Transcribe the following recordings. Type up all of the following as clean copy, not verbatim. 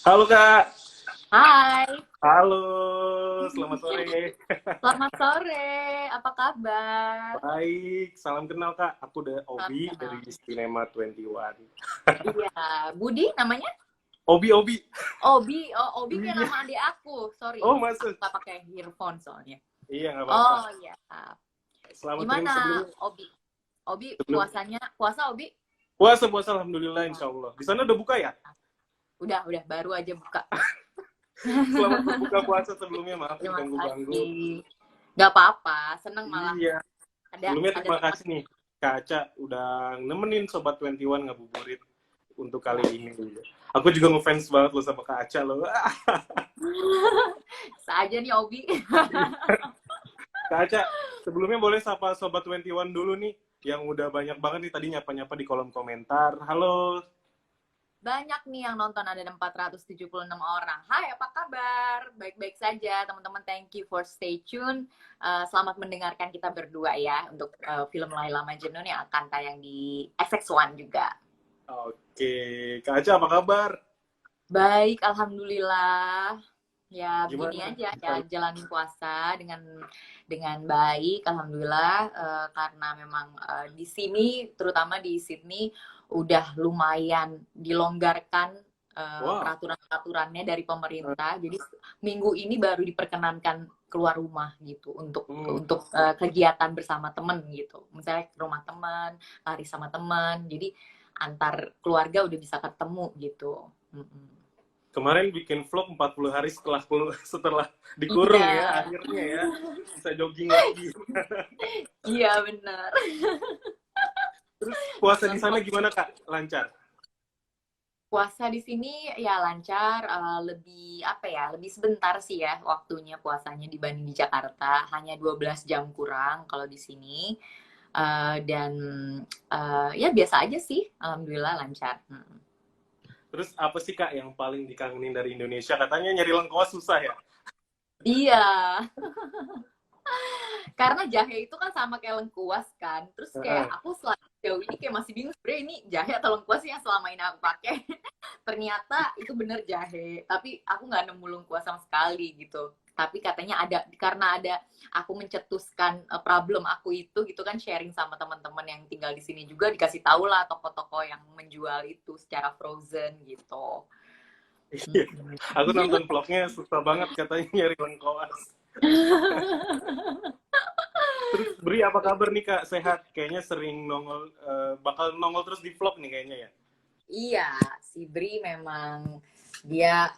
Halo Kak, Hai, halo, selamat sore. selamat sore. Apa kabar? Baik, salam kenal Kak. Aku udah Salam Obi dari kenal. Cinema 21. Iya, Budi namanya? Obi. Obi. Oh, Obi kayak Iya. nama adik aku. Sorry, Oh ini aku masuk. nggak pakai earphone soalnya. Iya nggak apa-apa. Oh iya. Selamat ini Gimana, sebelum Obi? Obi sebelum puasanya? Puasa Obi? puasa puasa Alhamdulillah Oh, Insya Allah. Di sana udah buka ya? udah baru aja buka. Selamat berbuka puasa sebelumnya, maaf Terima diganggu-ganggu. kasih. Gak apa-apa, seneng malah Iya. Sebelumnya ada terima teman. kasih nih Kak Aca udah nemenin Sobat 21 ngabuburit untuk kali Ya. ini. Aku juga ngefans banget loh sama Kak Aca loh. Saja nih Obi. Kak Aca, sebelumnya boleh sapa Sobat 21 dulu nih, yang udah banyak banget nih tadi nyapa-nyapa di kolom komentar. Halo. Banyak nih yang nonton, ada 476 orang. Hai, apa kabar? Baik-baik saja, teman-teman. Thank you for stay tune. Selamat mendengarkan kita berdua ya untuk film Laila Majnun yang akan tayang di FX1 juga. Oke, Kak Aca apa kabar? Baik, alhamdulillah. Ya begini Gimana? aja ya, jalanin puasa dengan baik, alhamdulillah. Karena memang di sini, terutama di Sydney, udah lumayan dilonggarkan Wow. peraturan-peraturannya dari pemerintah. Jadi minggu ini baru diperkenankan keluar rumah gitu untuk Hmm. untuk kegiatan bersama temen gitu. Misalnya ke rumah teman, lari sama teman. Jadi antar keluarga udah bisa ketemu gitu. Mm-mm. Kemarin bikin vlog 40 hari setelah Iya, dikurung ya, akhirnya ya bisa jogging lagi. iya benar. Terus puasa di sana Nonton gimana Kak? Lancar? puasa di sini ya lancar, lebih apa ya, lebih sebentar sih ya waktunya puasanya dibanding di Jakarta, hanya 12 jam kurang kalau di sini. Dan ya biasa aja sih, alhamdulillah lancar. Terus apa sih Kak yang paling dikangenin dari Indonesia? Katanya nyari lengkuas susah ya? Iya, karena jahe itu kan sama kayak lengkuas kan. Terus kayak Heeh. aku jauh ini kayak masih bingung sebenarnya ini jahe atau lengkuas sih yang selama ini aku pakai. Ternyata itu bener jahe, tapi aku nggak nemu lengkuas sama sekali gitu. Tapi katanya ada, karena ada aku mencetuskan problem aku itu gitu kan, sharing sama teman-teman yang tinggal di sini juga, dikasih tahu lah toko-toko yang menjual itu secara frozen gitu. Iya. Aku nonton vlognya susah banget katanya nyari lengkuas. Terus Bri apa kabar nih Kak? Sehat? Kayaknya sering nongol, bakal nongol terus di vlog nih kayaknya ya. Iya, si Bri memang dia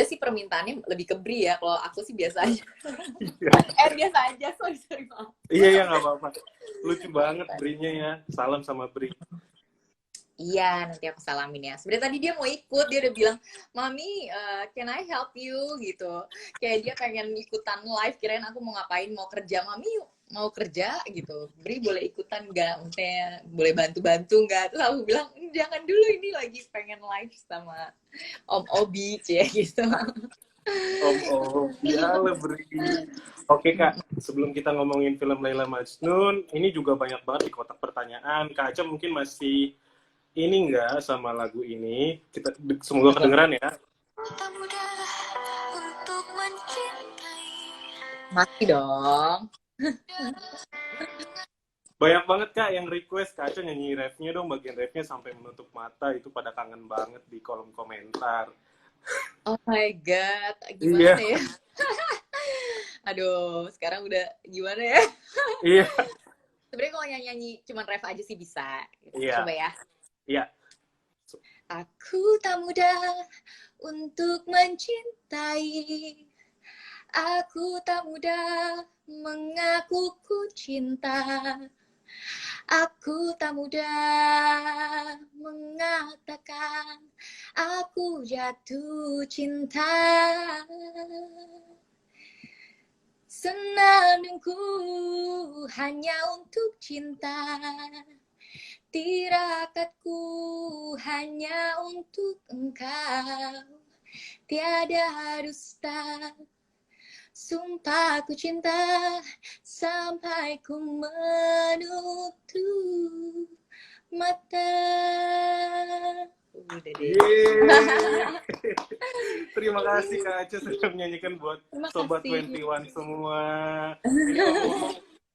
sih permintaannya lebih ke Bri ya. Kalau aku sih biasa aja. Iya, Biasa aja, sorry maaf. iya ya nggak apa-apa. Lucu banget Gitu. Brinya ya. Salam sama Bri. Iya, nanti aku salamin ya. Sebenarnya tadi dia mau ikut, dia udah bilang, Mami, can I help you? Gitu. Kayak dia pengen ikutan live, kirain aku mau ngapain, mau kerja. Mami, yuk, mau kerja gitu. Bri boleh ikutan nggak? Maksudnya boleh bantu-bantu nggak? Terus aku bilang, jangan dulu, ini lagi pengen live sama Om Obi, cie gitu. Oh, ya Bri. Oke Kak, sebelum kita ngomongin film Laila Majnun, ini juga banyak banget di kotak pertanyaan. Kak Aca mungkin masih ini nggak sama lagu ini? Kita semoga kedengeran ya. Tak mudah untuk mencintai. Masih dong. Banyak banget Kak yang request Kak Aca nyanyi refnya dong, bagian refnya sampai menutup mata, itu pada kangen banget di kolom komentar. Oh my God, Iya, gimana ya? Aduh, sekarang udah gimana ya? iya, Sebenarnya kalau nyanyi cuman ref aja sih bisa. Gitu. Coba iya, ya. iya. Aku tak mudah untuk mencintai. Aku tak mudah mengaku ku cinta. Aku tak mudah mengatakan aku jatuh cinta. Senandungku hanya untuk cinta. Tirakatku hanya untuk engkau. Tiada dusta. Sumpah ku cinta sampai ku menutup mata. Udah deh. Yeay. Terima kasih Kak Aca sudah menyanyikan buat Terima Sobat kasih. 21 semua. Ini ngomong-ngomong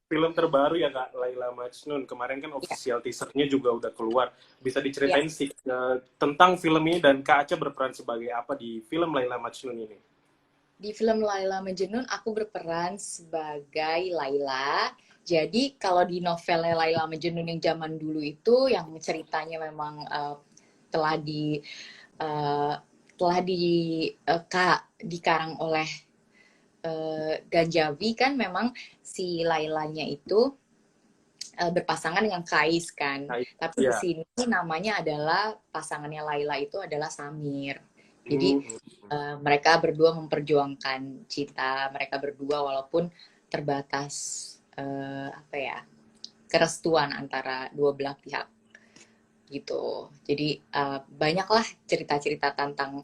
film terbaru ya Kak, Laila Majnun. Kemarin kan Ya, official teasernya juga udah keluar. Bisa ya. diceritain sih tentang film ini dan Kak Aca berperan sebagai apa di film Laila Majnun ini? Di film Laila Majnun aku berperan sebagai Laila. Jadi kalau di novelnya Laila Majnun yang zaman dulu itu yang ceritanya memang telah di eh, telah dikarang oleh Ganjavi kan memang si Lailanya itu berpasangan dengan Kais kan. Nah, Tapi di ya. sini namanya adalah pasangannya Laila itu adalah Samir. Jadi Hmm. mereka berdua memperjuangkan cinta mereka berdua walaupun terbatas apa ya kerestuan antara dua belah pihak gitu. Jadi banyaklah cerita-cerita tentang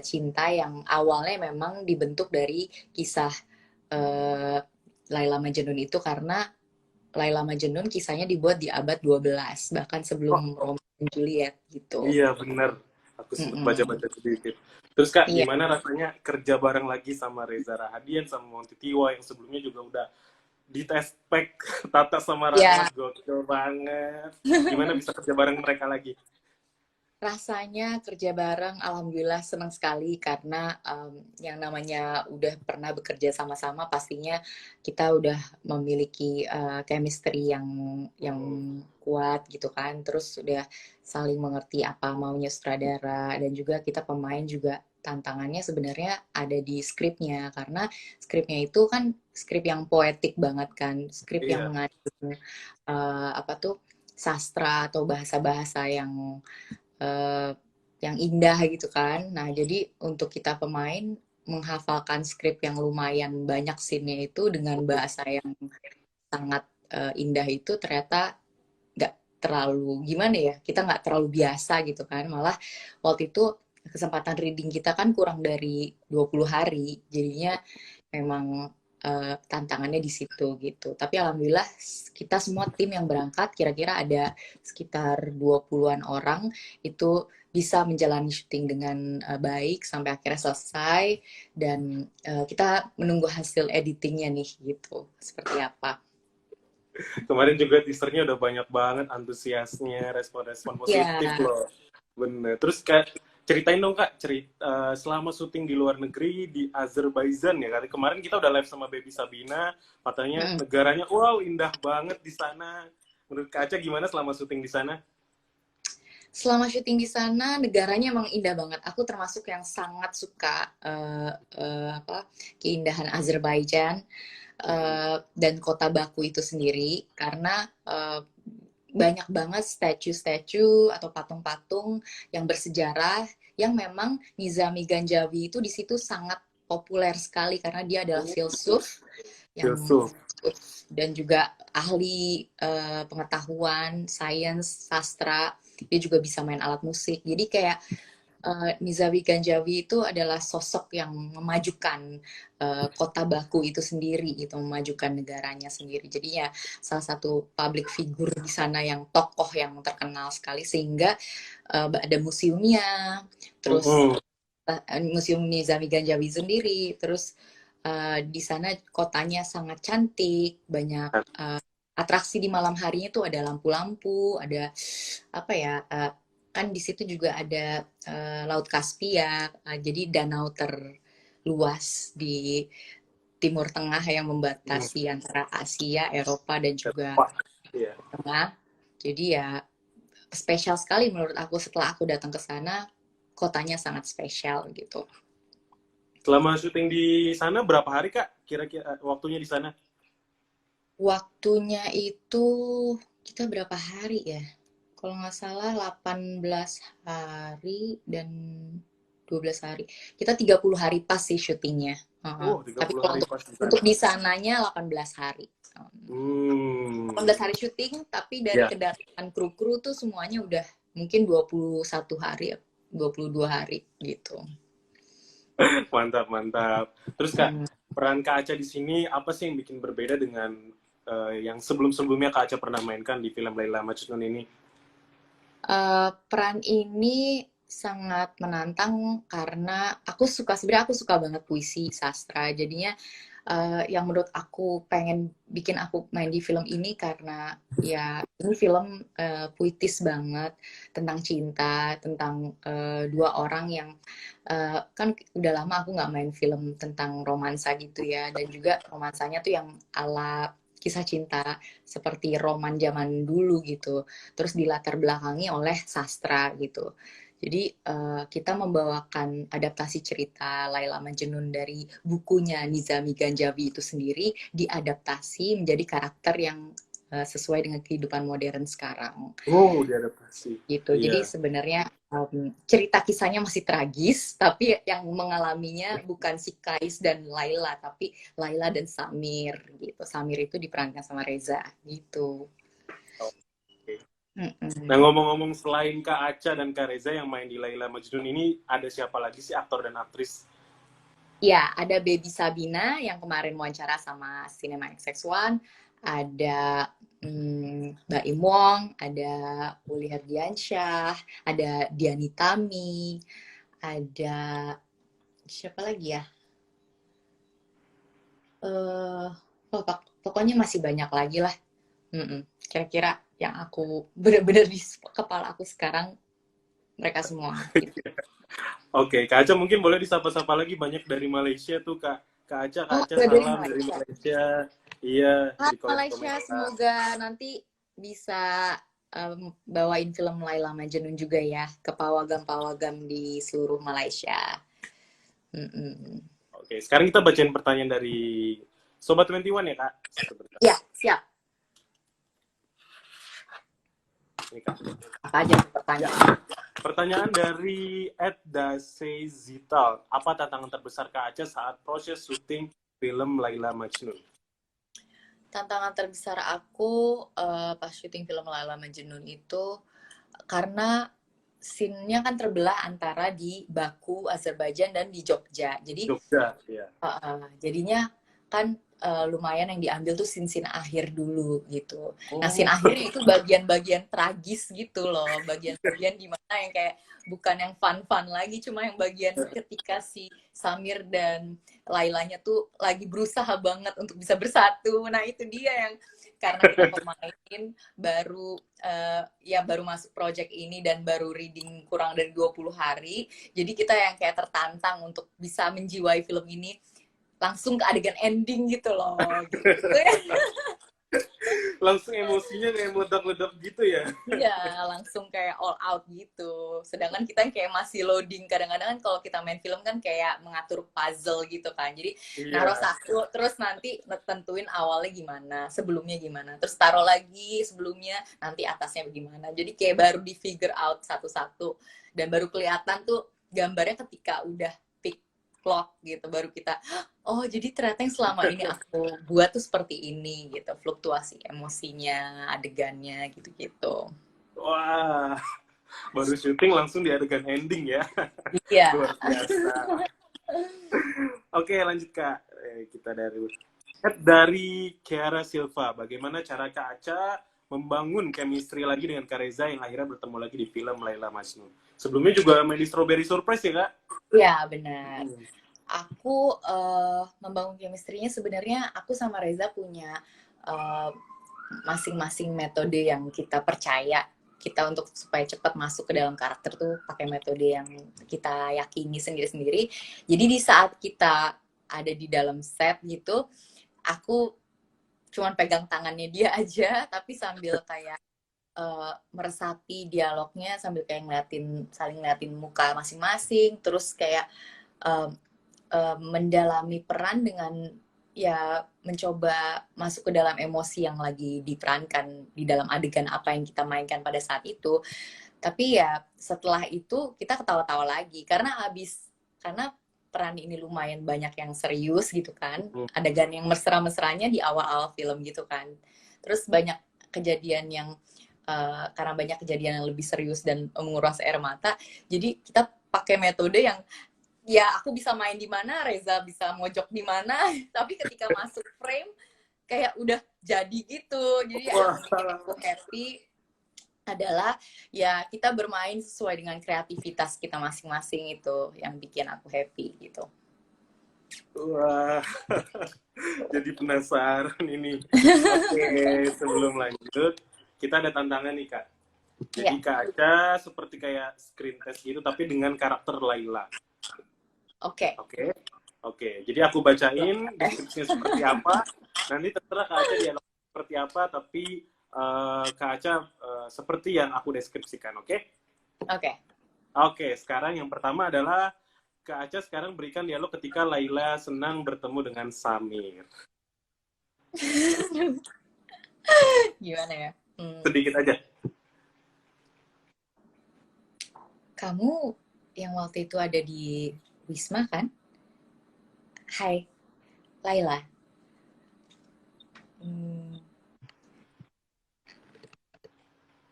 cinta yang awalnya memang dibentuk dari kisah uh, Laila Majnun itu karena Laila Majnun kisahnya dibuat di abad 12 bahkan sebelum Oh, Romeo dan Juliet gitu. iya benar. Aku sempat Mm-mm. baca-baca sedikit. Terus Kak, Iya. gimana rasanya kerja bareng lagi sama Reza Rahadian, sama Monty Tiwa yang sebelumnya juga udah di test pack Tata sama Ya, Rahmat, gokil banget. Gimana bisa kerja bareng mereka lagi? rasanya kerja bareng, alhamdulillah senang sekali karena yang namanya udah pernah bekerja sama-sama, pastinya kita udah memiliki chemistry yang kuat gitu kan. Terus udah saling mengerti apa maunya sutradara dan juga kita pemain juga tantangannya sebenarnya ada di skripnya karena skripnya itu kan skrip yang poetik banget kan, skrip yang Iya. mengandung apa tuh sastra atau bahasa-bahasa eh, yang indah gitu kan. Nah, jadi untuk kita pemain menghafalkan skrip yang lumayan banyak scene-nya itu dengan bahasa yang sangat indah itu ternyata nggak terlalu gimana ya, kita nggak terlalu biasa gitu kan. Malah waktu itu kesempatan reading kita kan kurang dari 20 hari, jadinya memang tantangannya di situ gitu. Tapi alhamdulillah kita semua tim yang berangkat kira-kira ada sekitar 20-an orang itu bisa menjalani syuting dengan baik sampai akhirnya selesai dan kita menunggu hasil editingnya nih gitu. Seperti apa. Kemarin juga teasernya udah banyak banget antusiasnya, respon-respon positif Ya, loh. Bener. Terus Kak, ceritain dong Kak, cerita selama syuting di luar negeri di Azerbaijan ya. Karena kemarin kita udah live sama Baby Sabina, katanya mm-mm. negaranya wow indah banget di sana. Menurut Kak Aca gimana selama syuting di sana? Selama syuting di sana, negaranya emang indah banget. Aku termasuk yang sangat suka apa keindahan Azerbaijan dan kota Baku itu sendiri karena banyak banget statue-statue atau patung-patung yang bersejarah yang memang Nizami Ganjavi itu di situ sangat populer sekali karena dia adalah filsuf yang Yusuf. dan juga ahli pengetahuan, sains, sastra. Dia juga bisa main alat musik. Jadi kayak Nizawi Ganjavi itu adalah sosok yang memajukan kota Baku itu sendiri, gitu, memajukan negaranya sendiri. Jadi ya salah satu public figure di sana yang tokoh yang terkenal sekali sehingga ada museumnya, terus Mm-mm. museum Nizami Ganjavi sendiri, terus di sana kotanya sangat cantik, banyak atraksi di malam harinya tuh ada lampu-lampu, ada apa ya? Kan di situ juga ada Laut Kaspia, jadi danau terluas di Timur Tengah yang Mm. membatasi antara Asia, Eropa dan juga Wah, iya. Tengah. Jadi ya spesial sekali menurut aku setelah aku datang ke sana, kotanya sangat spesial gitu. Selama syuting di sana berapa hari Kak? Kira-kira waktunya di sana? Waktunya itu kita berapa hari ya? Kalau nggak salah 18 hari dan 12 hari. Kita 30 hari pas sih syutingnya. Tiga Tapi puluh kalau hari untuk pas di untuk sana. di sananya 18 hari. Hmm. 18 hari syuting, tapi dari Ya, kedatangan kru-kru tuh semuanya udah mungkin 21 hari, 22 hari gitu. mantap, mantap. Terus Kak, Hmm. peran Kak Aca di sini apa sih yang bikin berbeda dengan yang sebelum-sebelumnya Kak Aca pernah mainkan di film Laila Majnun ini? Peran ini sangat menantang karena sebenarnya aku suka banget puisi, sastra. Jadinya yang menurut aku pengen bikin aku main di film ini karena ya ini film puitis banget tentang cinta, tentang dua orang yang kan udah lama aku nggak main film tentang romansa gitu ya, dan juga romansanya tuh yang ala kisah cinta seperti roman zaman dulu gitu, terus dilatar belakangi oleh sastra gitu. Jadi kita membawakan adaptasi cerita Laila Majnun dari bukunya Nizami Ganjavi itu sendiri, diadaptasi menjadi karakter yang sesuai dengan kehidupan modern sekarang Oh, diadaptasi. gitu. Jadi Iya. sebenarnya cerita kisahnya masih tragis, tapi yang mengalaminya bukan si Kais dan Laila, tapi Laila dan Samir gitu. Samir itu diperankan sama Reza gitu. Oke. Nah, Mm-mm. ngomong-ngomong selain Kak Aca dan Kak Reza yang main di Laila Majnun ini, ada siapa lagi sih aktor dan aktris? Ya, ada Baby Sabina yang kemarin wawancara sama Cinema XX1, ada Mbak Im Wong, ada Uli Herdiansyah, ada Diani Tami, ada siapa lagi ya? eh Pokoknya masih banyak lagi lah. Kira-kira yang aku bener-bener di kepala aku sekarang mereka semua gitu. Oke, Kak Aca mungkin boleh disapa-sapa lagi, banyak dari Malaysia tuh Kak. Kak Oh, Aca udah dari salam dari Malaysia. Malaysia. Iya, Hai di kolom Malaysia, komentar. semoga nanti bisa bawain film Laila Majnun juga ya ke pawagam-pawagam di seluruh Malaysia. Mm-mm. Oke, sekarang kita bacain pertanyaan dari Sobat 21 ya Kak. Sebentar. Ya, siap. Ini Kak. Apa aja Ya, pertanyaan? pertanyaan dari @dasezital. Apa tantangan terbesar Kak Aca saat proses syuting film Laila Majnun? Tantangan terbesar aku pas syuting film Laila Majnun itu karena scene-nya kan terbelah antara di Baku, Azerbaijan dan di Jogja. Jadi Jogja, ya. jadinya kan lumayan yang diambil tuh scene-scene akhir dulu gitu. Nah, scene Oh, akhirnya itu bagian-bagian tragis gitu loh, bagian-bagian dimana yang kayak bukan yang fun-fun lagi, cuma yang bagian ketika si Samir dan Lailanya tuh lagi berusaha banget untuk bisa bersatu. Nah, itu dia yang karena kita pemain baru ya baru masuk project ini dan baru reading kurang dari 20 hari. Jadi kita yang kayak tertantang untuk bisa menjiwai film ini langsung ke adegan ending gitu loh gitu ya. langsung emosinya kayak meledak-ledak gitu ya. Iya, langsung kayak all out gitu. Sedangkan kita yang kayak masih loading. Kadang-kadang kan kalau kita main film kan kayak mengatur puzzle gitu kan. Jadi naruh Iya. satu, terus nanti tentuin awalnya gimana, sebelumnya gimana. Terus taruh lagi sebelumnya, nanti atasnya bagaimana. Jadi kayak baru di figure out satu-satu. Dan baru kelihatan tuh gambarnya ketika udah pick clock gitu. Baru kita, oh jadi ternyata yang selama ini aku buat tuh seperti ini gitu. Fluktuasi emosinya, adegannya gitu-gitu. Wah, baru syuting langsung di adegan ending ya. Iya. Luar biasa. Oke, lanjut Kak. Kita dari Kiara Silva. Bagaimana cara Kak Aca membangun chemistry lagi dengan Kak Reza yang akhirnya bertemu lagi di film Laila Majnun. Sebelumnya juga main di Strawberry Surprise ya Kak? Iya, benar. Aku membangun chemistry-nya sebenarnya aku sama Reza punya eh, masing-masing metode yang kita percaya kita untuk supaya cepat masuk ke dalam karakter tuh pakai metode yang kita yakini sendiri-sendiri. Jadi di saat kita ada di dalam set gitu, aku cuman pegang tangannya dia aja, tapi sambil kayak meresapi dialognya sambil kayak saling ngeliatin muka masing-masing, terus kayak um, mendalami peran dengan ya mencoba masuk ke dalam emosi yang lagi diperankan di dalam adegan apa yang kita mainkan pada saat itu. Tapi ya setelah itu kita ketawa-tawa lagi karena peran ini lumayan banyak yang serius gitu kan. Adegan yang mesra-mesranya di awal-awal film gitu kan. Terus banyak kejadian yang karena banyak kejadian yang lebih serius dan menguras air mata. Jadi kita pakai metode yang ya aku bisa main di mana, Reza bisa mojok di mana, tapi ketika masuk frame kayak udah jadi gitu. Jadi ya Wah, aku happy adalah ya kita bermain sesuai dengan kreativitas kita masing-masing, itu yang bikin aku happy gitu. Wah, jadi penasaran ini. Oke, sebelum lanjut, kita ada tantangan nih Kak. Jadi Ya, Kak Aca seperti kayak screen test gitu, tapi dengan karakter Laila. oke. Oke, oke. Jadi aku bacain deskripsinya seperti apa. Nanti terserah Kak Aca dialog seperti apa, tapi Kak Aca seperti yang aku deskripsikan, oke? Oke. Oke, sekarang yang pertama adalah Kak Aca sekarang berikan dialog ketika Laila senang bertemu dengan Samir. Gimana ya? Sedikit aja. Kamu yang waktu itu ada di Wisma kan? Hai, Laila.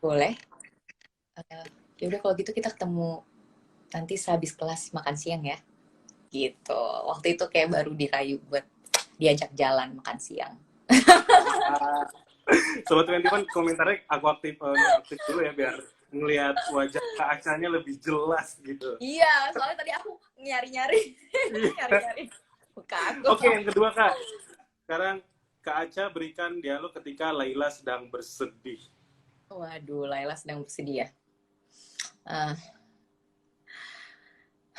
Boleh? Ya udah kalau gitu kita ketemu nanti sehabis kelas makan siang ya. Gitu. Waktu itu kayak baru dirayu buat diajak jalan makan siang. Sobat 21 komentarnya aku aktif dulu ya biar ngelihat wajah Kak Acanya lebih jelas gitu. Iya, soalnya tadi aku nyari-nyari. Nyari-nyari. Buka aku. Oke, yang kedua Kak. Sekarang Kak Aca berikan dialog ketika Laila sedang bersedih. Waduh, Laila sedang bersedia.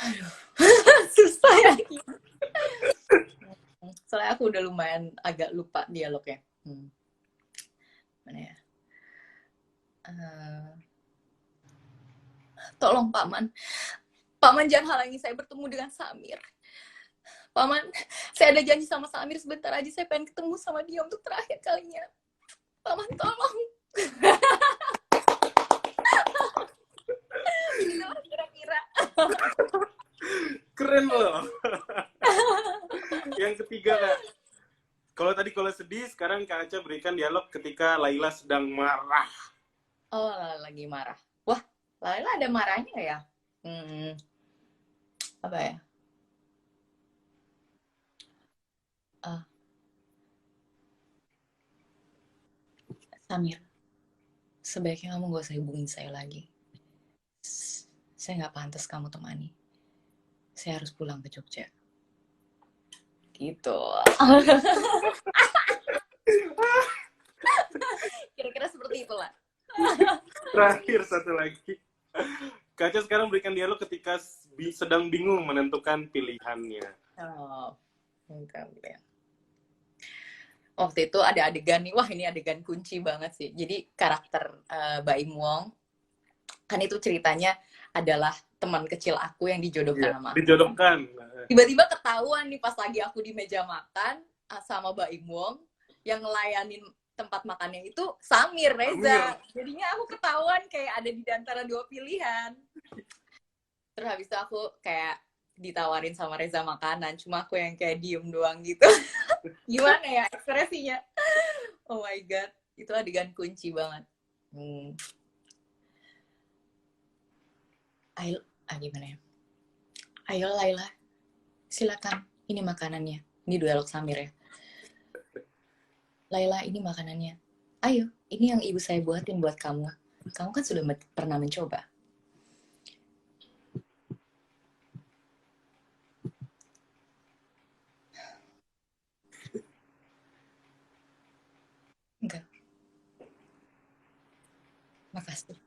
Aduh, susah ya. Soalnya aku udah lumayan agak lupa dialognya. Mana ya? Tolong Paman. Paman jangan halangi saya bertemu dengan Samir. Paman, saya ada janji sama Samir sebentar aja, saya pengen ketemu sama dia untuk terakhir kalinya. Paman tolong. Itulah kira-kira. Keren loh. Yang ketiga Kak. Kalau tadi kalau sedih, sekarang Kak Aca berikan dialog ketika Laila sedang marah. Oh, lagi marah. Wah, Laila ada marahnya ya? Apa ya? Samir, sebaiknya kamu gak usah hubungin saya lagi. Saya gak pantas kamu temani. Saya harus pulang ke Jogja. Gitu. Kira-kira seperti itulah. Terakhir satu lagi. Kak Aca sekarang berikan dialog ketika sedang bingung menentukan pilihannya. Oh, enggak. Waktu itu ada adegan nih, wah ini adegan kunci banget sih. Jadi karakter Baim Wong, kan itu ceritanya adalah teman kecil aku yang dijodohkan sama aku. Dijodohkan. Tiba-tiba ketahuan nih pas lagi aku di meja makan sama Baim Wong, yang ngelayanin tempat makannya itu Samir Reza. Jadinya aku ketahuan kayak ada di antara dua pilihan. Terus habis itu aku kayak ditawarin sama Reza makanan, cuma aku yang kayak diem doang gitu. Gimana ya ekspresinya? Oh my god, itu adegan kunci banget. Ayo, gimana ya? Ayo Laila, silakan. Ini makanannya. Ini dialog Samir ya. Laila, ini makanannya. Ayo, ini yang ibu saya buatin buat kamu. Kamu kan sudah pernah mencoba. Enggak. Makasih.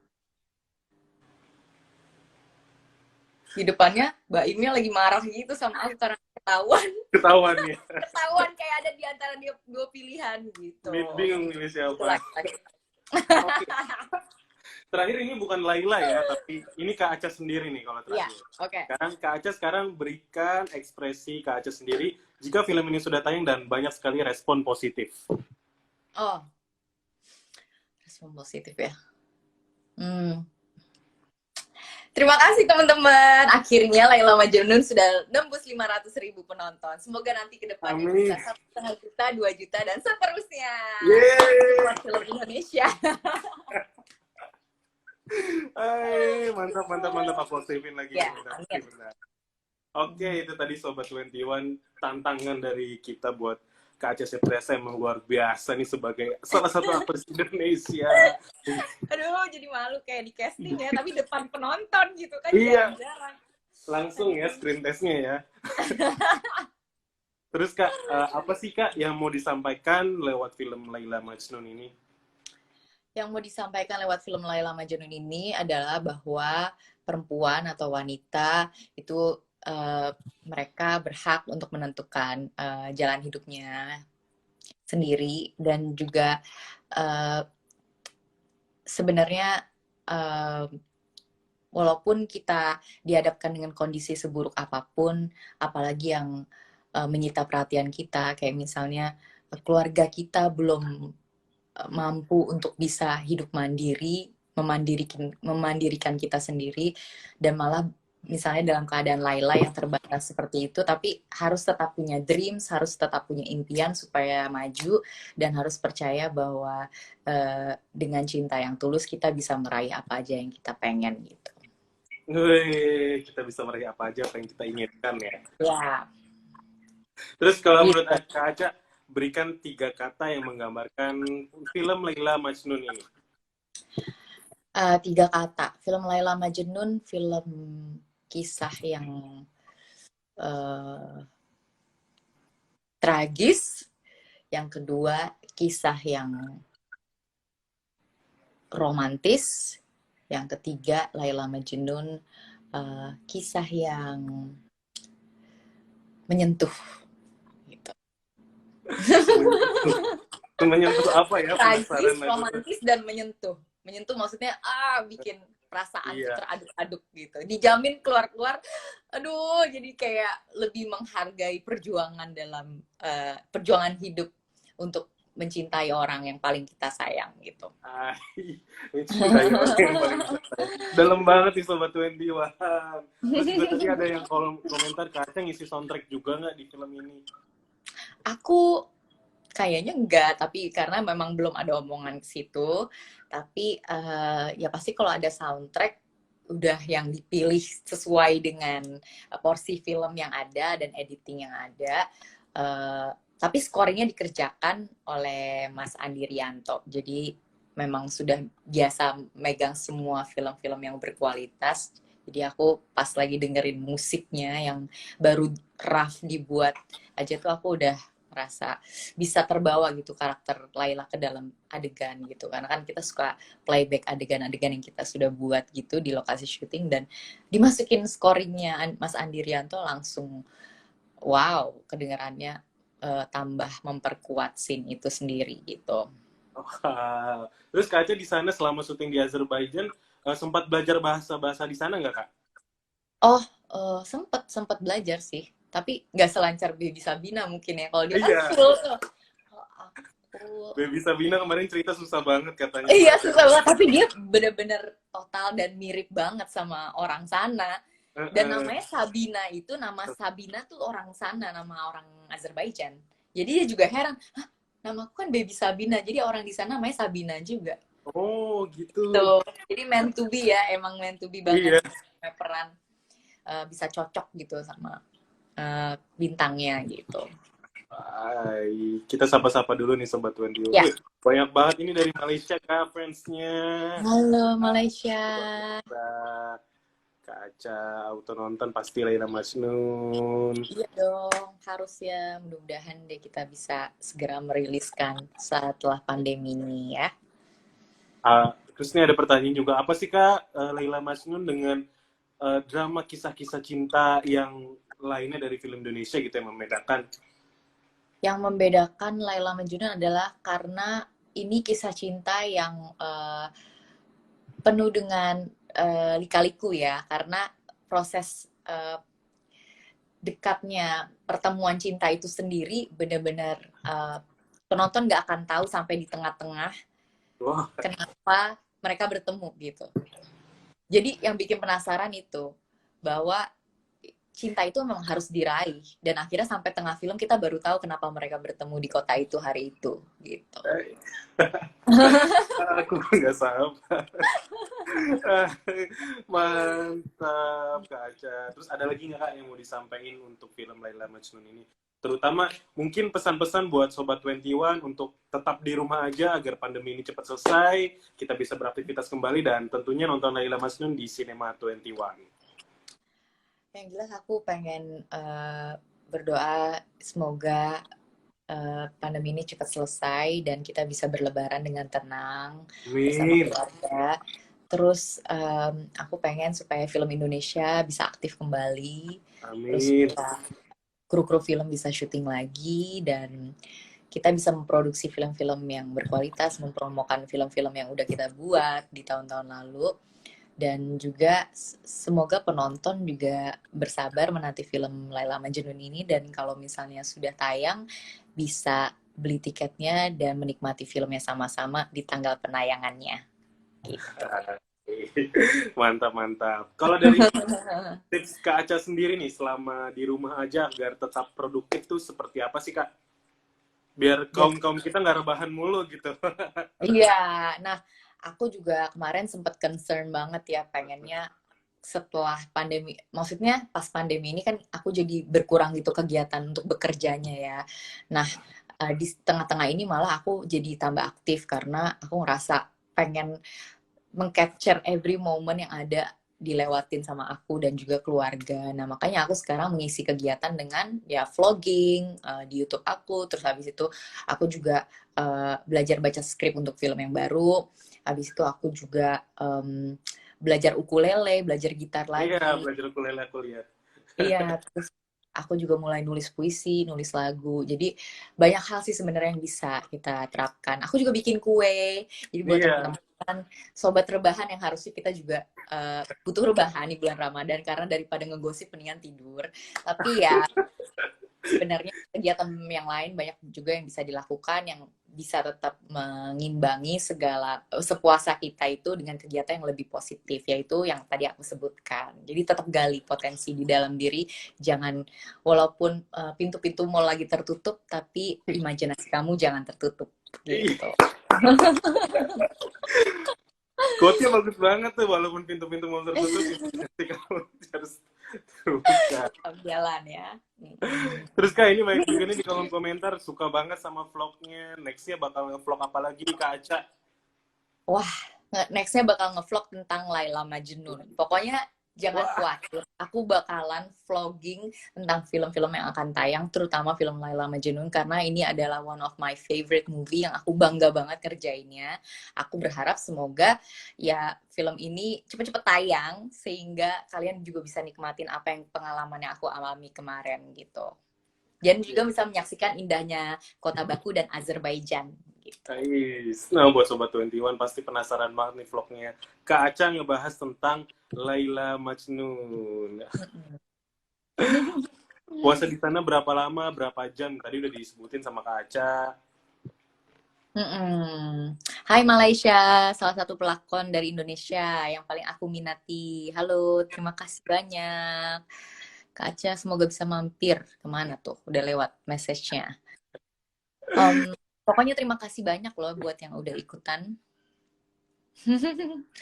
Di depannya Mbak Imnya lagi marah gitu sama aku karena ketahuan. Ketahuan ya. Ketahuan kayak ada di antara dia dua pilihan gitu. Bingung milih siapa. Okay. Terakhir ini bukan Laila ya, tapi ini Kak Aca sendiri nih kalau terakhir. Oke. Sekarang Kak Aca sekarang berikan ekspresi Kak Aca sendiri jika film ini sudah tayang dan banyak sekali respon positif. Oh, respon positif ya. Terima kasih teman-teman. Akhirnya Laila Majnun sudah nembus 500.000 penonton. Semoga nanti ke depannya bisa 1,5 juta, 2 juta, dan seterusnya. Buat film Indonesia. Mantap. Aku aktifin lagi. Ya, Oke, itu tadi Sobat 21 tantangan dari kita buat Kak Aca Septriasa emang luar biasa nih sebagai salah satu aktris Indonesia. Aduh, jadi malu kayak di casting ya, tapi depan penonton gitu kan, Iya, jarang-jarang. langsung ya screen testnya ya. Terus Kak, apa sih Kak yang mau disampaikan lewat film Laila Majnun ini? Yang mau disampaikan lewat film Laila Majnun ini adalah bahwa perempuan atau wanita itu mereka berhak untuk menentukan jalan hidupnya sendiri, dan juga sebenarnya walaupun kita dihadapkan dengan kondisi seburuk apapun, apalagi yang menyita perhatian kita, kayak misalnya keluarga kita belum mampu untuk bisa hidup mandiri, memandirikan kita sendiri, dan malah misalnya dalam keadaan Laila yang terbatas seperti itu, tapi harus tetap punya dreams, harus tetap punya impian supaya maju, dan harus percaya bahwa dengan cinta yang tulus kita bisa meraih apa aja yang kita pengen gitu. Wih, kita bisa meraih apa aja apa yang kita inginkan ya. Ya. Terus kalau Gitu. menurut Kak Aca, berikan 3 kata yang menggambarkan film Laila Majnun ini. 3 kata. Film Laila Majnun, film kisah yang tragis. Yang kedua, kisah yang romantis. Yang ketiga, Laila Majnun, kisah yang menyentuh. Gitu. Menyentuh apa ya? Tragis, romantis, dan menyentuh. Menyentuh maksudnya bikin perasaan Iya. teraduk-aduk gitu. Dijamin keluar-keluar, aduh, jadi kayak lebih menghargai perjuangan dalam perjuangan hidup untuk mencintai orang yang paling kita sayang gitu. Mencintai orang yang paling kita sayang. Dalam banget nih Sobat 21. Terus juga tadi ada yang komentar Kak Aca ngisi soundtrack juga nggak di film ini? Aku kayaknya enggak, tapi karena memang belum ada omongan ke situ. Tapi ya pasti kalau ada soundtrack udah yang dipilih sesuai dengan porsi film yang ada dan editing yang ada. Tapi scoringnya dikerjakan oleh Mas Andi Rianto. Jadi memang sudah biasa megang semua film-film yang berkualitas. Jadi aku pas lagi dengerin musiknya yang baru rough dibuat aja tuh aku udah merasa bisa terbawa gitu karakter Laila ke dalam adegan gitu. Karena kan kita suka playback adegan-adegan yang kita sudah buat gitu di lokasi syuting, dan dimasukin scoringnya Mas Andi Rianto, langsung wow, kedengarannya tambah memperkuat scene itu sendiri gitu. Wow. Terus Kak Aca di sana selama syuting di Azerbaijan sempat belajar bahasa di sana nggak Kak? Oh, sempet belajar sih. Tapi nggak selancar Baby Sabina mungkin ya. Kalau dia kan full tuh. Kalau aku... Baby Sabina kemarin cerita susah banget katanya. Iya, susah banget. Tapi dia bener-bener total dan mirip banget sama orang sana. Dan namanya Sabina itu, nama Sabina tuh orang sana, nama orang Azerbaijan. Jadi dia juga heran, hah, namaku kan Baby Sabina, jadi orang di sana namanya Sabina juga. Oh gitu. Tuh. Jadi meant to be ya, emang meant to be banget. Iya. Peran bisa cocok gitu sama bintangnya gitu. Hai, kita sapa-sapa dulu nih Sobat 21. Ya. Banyak banget ini dari Malaysia Kak, fansnya. Halo Malaysia. Kak Aca auto nonton pasti Laila Majnun. Iya dong, harus ya. Mudah-mudahan deh kita bisa segera meriliskan setelah pandemi ini ya. Terus ini ada pertanyaan juga, apa sih Kak Laila Majnun dengan drama kisah-kisah cinta yang lainnya dari film Indonesia gitu yang membedakan? Yang membedakan Laila Majnun adalah karena ini kisah cinta yang penuh dengan lika-liku ya, karena proses dekatnya pertemuan cinta itu sendiri benar-benar penonton nggak akan tahu sampai di tengah-tengah kenapa mereka bertemu gitu. Jadi yang bikin penasaran itu bahwa cinta itu memang harus diraih, dan akhirnya sampai tengah film kita baru tahu kenapa mereka bertemu di kota itu hari itu gitu. Aku nggak sabar. Mantap Kak Aca. Terus ada lagi nggak Kak yang mau disampaikan untuk film Laila Majnun ini? Terutama mungkin pesan-pesan buat Sobat 21 untuk tetap di rumah aja agar pandemi ini cepat selesai, kita bisa beraktivitas kembali, dan tentunya nonton Laila Majnun di Cinema 21. Yang jelas aku pengen berdoa semoga pandemi ini cepat selesai dan kita bisa berlebaran dengan tenang bersama Amin. keluarga. Terus aku pengen supaya film Indonesia bisa aktif kembali. Terus Amin. kru-kru film bisa syuting lagi dan kita bisa memproduksi film-film yang berkualitas, mempromokan film-film yang udah kita buat di tahun-tahun lalu. Dan juga semoga penonton juga bersabar menanti film Laila Majnun ini, dan kalau misalnya sudah tayang bisa beli tiketnya dan menikmati filmnya sama-sama di tanggal penayangannya gitu. Mantap, mantap. Kalau dari tips Kak Aca sendiri nih, selama di rumah aja agar tetap produktif tuh seperti apa sih, Kak? Biar kaum-kaum kita nggak rebahan mulu gitu. Iya, nah aku juga kemarin sempat concern banget ya, pengennya setelah pandemi, maksudnya pas pandemi ini kan aku jadi berkurang gitu kegiatan untuk bekerjanya ya. Nah, di tengah-tengah ini malah aku jadi tambah aktif karena aku ngerasa pengen mengcapture every moment yang ada dilewatin sama aku dan juga keluarga. Nah, makanya aku sekarang mengisi kegiatan dengan ya vlogging di YouTube aku. Terus habis itu aku juga belajar baca skrip untuk film yang baru. Habis itu aku juga belajar ukulele, belajar gitar Iya, lagi. belajar ukulele aku lihat. Iya, terus aku juga mulai nulis puisi, nulis lagu. Jadi banyak hal sih sebenarnya yang bisa kita terapkan. Aku juga bikin kue. Jadi buat Iya. teman-teman sobat rebahan yang harusnya kita juga butuh rebahan di bulan Ramadan karena daripada ngegosip mendingan tidur. Tapi ya sebenarnya kegiatan yang lain banyak juga yang bisa dilakukan yang bisa tetap mengimbangi segala sepuasa kita itu dengan kegiatan yang lebih positif, yaitu yang tadi aku sebutkan. Jadi tetap gali potensi di dalam diri, jangan walaupun pintu-pintu mall lagi tertutup, tapi imajinasi kamu jangan tertutup gitu. Quote-nya bagus banget tuh, walaupun pintu-pintu mau tertutup, pasti kamu harus terbuka. Jalan ya. Terus Kak, ini banyak juga nih di kolom komentar, suka banget sama vlognya. Nextnya bakal nge-vlog apa lagi nih Kak Aca? Wah, nextnya bakal ngevlog tentang Laila Majnun. Pokoknya jangan Wah, khawatir, aku bakalan vlogging tentang film-film yang akan tayang, terutama film Laila Majnun, karena ini adalah one of my favorite movie yang aku bangga banget kerjainnya. Aku berharap semoga ya film ini cepet-cepet tayang, sehingga kalian juga bisa nikmatin apa yang pengalaman yang aku alami kemarin gitu. Dan juga bisa menyaksikan indahnya Kota Baku dan Azerbaijan. Gitu. guys. Nah, buat Sobat 21 pasti penasaran banget nih vlognya. Kak Aca ngebahas tentang Laila Majnun. Puasa di sana berapa lama, berapa jam? Tadi udah disebutin sama Kak Aca. Hai Malaysia, salah satu pelakon dari Indonesia yang paling aku minati. Halo, terima kasih banyak. Kak Aca, semoga bisa mampir. Kemana tuh? Udah lewat message-nya. Pokoknya terima kasih banyak loh buat yang udah ikutan.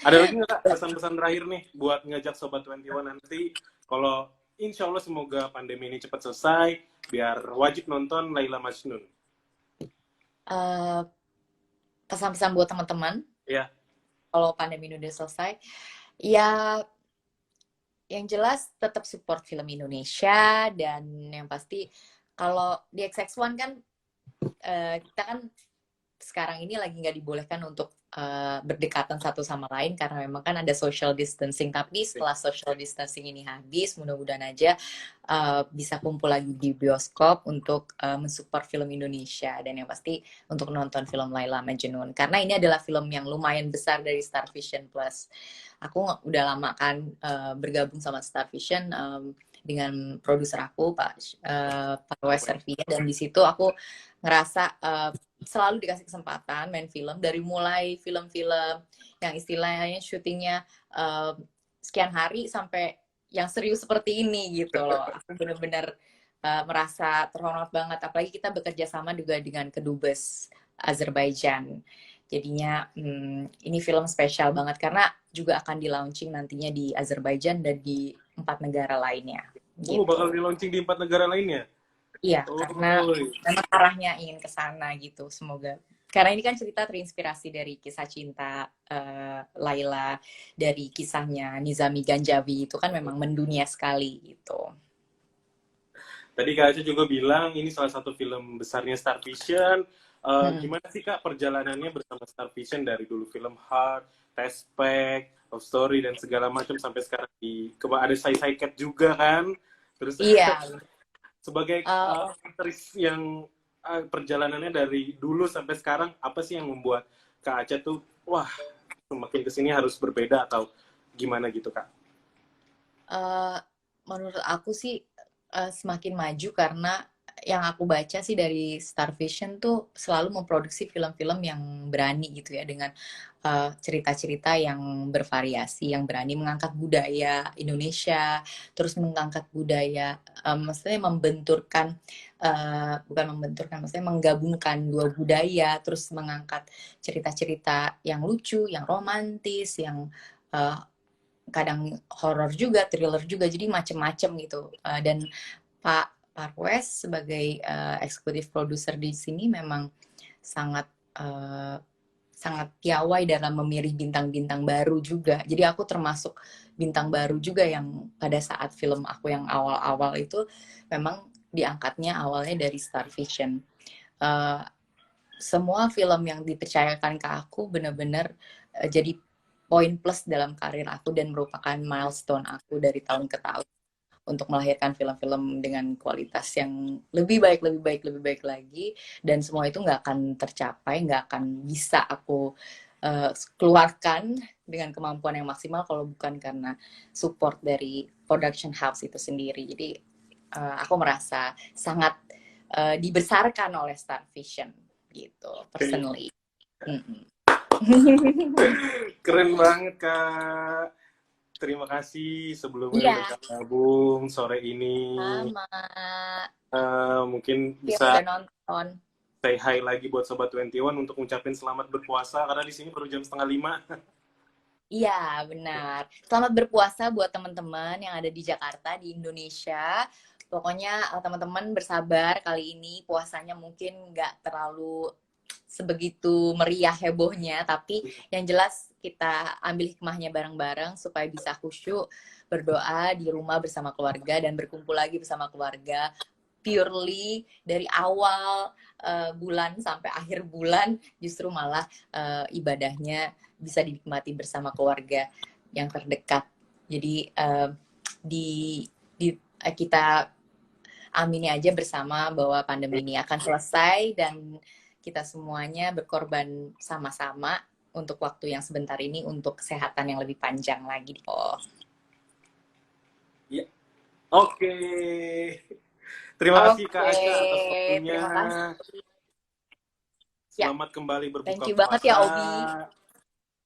Ada lagi nggak Kak pesan-pesan terakhir nih buat ngajak Sobat 21 nanti, kalau insya Allah semoga pandemi ini cepat selesai, biar wajib nonton Laila Majnun. Pesan-pesan buat teman-teman, Ya. kalau pandemi ini udah selesai, ya yang jelas tetap support film Indonesia, dan yang pasti kalau di XX1 kan kita kan sekarang ini lagi nggak dibolehkan untuk berdekatan satu sama lain karena memang kan ada social distancing. Tapi setelah social distancing ini habis, mudah-mudahan aja bisa kumpul lagi di bioskop untuk mensupport film Indonesia, dan yang pasti untuk nonton film Laila Majnun karena ini adalah film yang lumayan besar dari Star Vision Plus. Aku udah lama kan bergabung sama Star Vision dengan produser aku Pak Westervia, dan di situ aku ngerasa selalu dikasih kesempatan main film, dari mulai film-film yang istilahnya syutingnya sekian hari sampai yang serius seperti ini gitu loh. Aku bener-bener merasa terhormat banget, apalagi kita bekerja sama juga dengan Kedubes Azerbaijan. Jadinya ini film spesial banget karena juga akan di launching nantinya di Azerbaijan dan di 4 negara lainnya. Gitu. Bakal di launching di 4 negara lainnya? Iya, karena Oh, memang arahnya ingin ke sana gitu, semoga. Karena ini kan cerita terinspirasi dari kisah cinta Laila, dari kisahnya Nizami Ganjavi, itu kan memang mendunia sekali gitu. tadi Kak Aca juga bilang ini salah satu film besarnya Star Vision. Hmm. Gimana sih Kak perjalanannya bersama Star Vision dari dulu film Heart, Test Pack, Love Story dan segala macam sampai sekarang ada Sai Cat juga kan. Terus Iya, sebagai eh, aktris yang perjalanannya dari dulu sampai sekarang, apa sih yang membuat Kak Aca tuh wah semakin kesini harus berbeda atau gimana gitu Kak? eh, menurut aku sih semakin maju karena yang aku baca sih dari Star Vision tuh selalu memproduksi film-film yang berani gitu ya dengan cerita-cerita yang bervariasi, yang berani mengangkat budaya Indonesia, terus mengangkat budaya, maksudnya membenturkan, bukan membenturkan, maksudnya menggabungkan dua budaya, terus mengangkat cerita-cerita yang lucu, yang romantis, yang eh, kadang horor juga, thriller juga, jadi macem-macem gitu. Dan Pak Parwes sebagai eksekutif produser di sini memang sangat eh, sangat piawai dalam memilih bintang-bintang baru juga. Jadi aku termasuk bintang baru juga yang pada saat film aku yang awal-awal itu memang diangkatnya awalnya dari Star Vision. Eh, semua film yang dipercayakan ke aku benar-benar jadi poin plus dalam karir aku dan merupakan milestone aku dari tahun ke tahun untuk melahirkan film-film dengan kualitas yang lebih baik, lebih baik, lebih baik lagi. Dan semua itu nggak akan tercapai, nggak akan bisa aku keluarkan dengan kemampuan yang maksimal kalau bukan karena support dari production house itu sendiri. Jadi aku merasa sangat dibesarkan oleh Star Vision gitu, personally. Keren banget Kak. Terima kasih sebelumnya udah Iya, gabung sore ini. sama. Mungkin Dia bisa udah nonton. say hi lagi buat Sobat 21 untuk ngucapin selamat berpuasa karena di sini baru jam setengah 5. Iya, benar. Selamat berpuasa buat teman-teman yang ada di Jakarta, di Indonesia. Pokoknya teman-teman bersabar kali ini puasanya mungkin nggak terlalu sebegitu meriah hebohnya, tapi yang jelas kita ambil hikmahnya bareng-bareng supaya bisa khusyuk, berdoa di rumah bersama keluarga dan berkumpul lagi bersama keluarga purely dari awal bulan sampai akhir bulan justru malah ibadahnya bisa dinikmati bersama keluarga yang terdekat. Jadi kita amini aja bersama bahwa pandemi ini akan selesai dan kita semuanya berkorban sama-sama untuk waktu yang sebentar ini untuk kesehatan yang lebih panjang lagi. Oh. Ya. Oke. Terima kasih Kak Aca atas waktunya. Terima kasih. Selamat kembali berbuka Thank you puasa. banget ya Obi.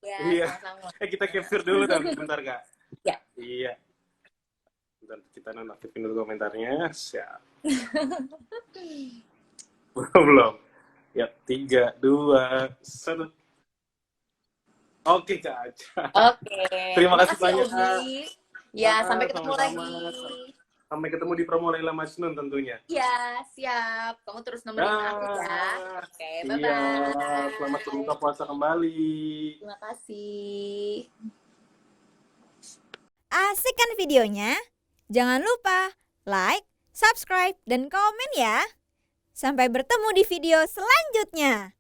Ya, Iya. sama-sama. Kita capture dulu dan bentar Kak. Ya. Iya. Bentar kita nonaktifin dulu komentarnya. Siap. Belum. Ya, 3, 2, 1. Oke Kak Aca. Oke. Terima kasih banyak Obi. Ya, sampai ketemu sama-sama. lagi. Sampai ketemu di promo Laila Majnun tentunya. Ya, siap. Kamu terus nemenin aku ya. Oke, bye-bye. Iya, selamat berbuka puasa kembali. Terima kasih. Asik kan videonya? Jangan lupa like, subscribe, dan komen ya. Sampai bertemu di video selanjutnya.